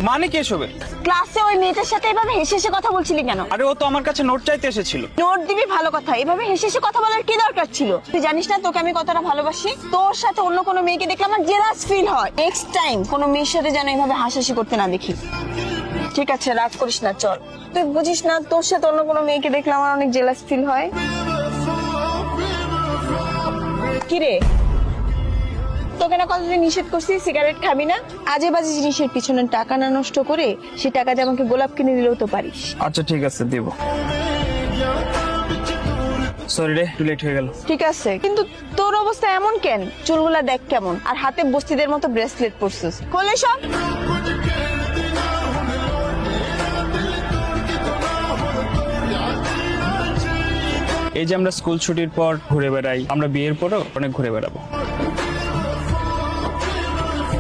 মানে কি এসবের? ক্লাসে ওই মেয়েটার সাথে এভাবে হেসে হেসে কথা বলছিলি কেন? আরে ও তো আমার কাছে নোট চাইতে এসেছিল। নোট দিবি ভালো কথা, এভাবে হেসে হেসে কথা বলার কি দরকার ছিল? তুই জানিস না তোকে আমি কতটা ভালোবাসি? তোর সাথে অন্য কোনো মেয়েকে দেখলে আমার জেলাস ফিল হয়। নেক্সট টাইম কোনো মেয়ের সাথে যেন এভাবে হাসাহাসি করতে না দেখি। ঠিক আছে, রাগ করিস না, চল। তুই বুঝিস না তোর সাথে অন্য কোনো মেয়েকে দেখলে আমার অনেক জেলাস ফিল হয়। কিরে, তোকে না কতদিন নিষেধ করছি সিগারেট খাবি না? আজে বাজে জিনিসের পিছনে টাকা না নষ্ট করে সে টাকা দিয়ে আমাকে গোলাপ কিনে দিলেও তো পারিস। আচ্ছা ঠিক আছে, দেব। সরি রে, একটু লেট হয়ে গেল। ঠিক আছে, কিন্তু তোর অবস্থা এমন কেন? চুলগুলা দেখ কেমন, আর হাতে বস্তিদের মতো ব্রেসলেট পরছিস। খোলে সব। এই যে আমরা স্কুল ছুটির পর ঘুরে বেড়াই, আমরা বিয়ের পরও অনেক ঘুরে বেড়াবো।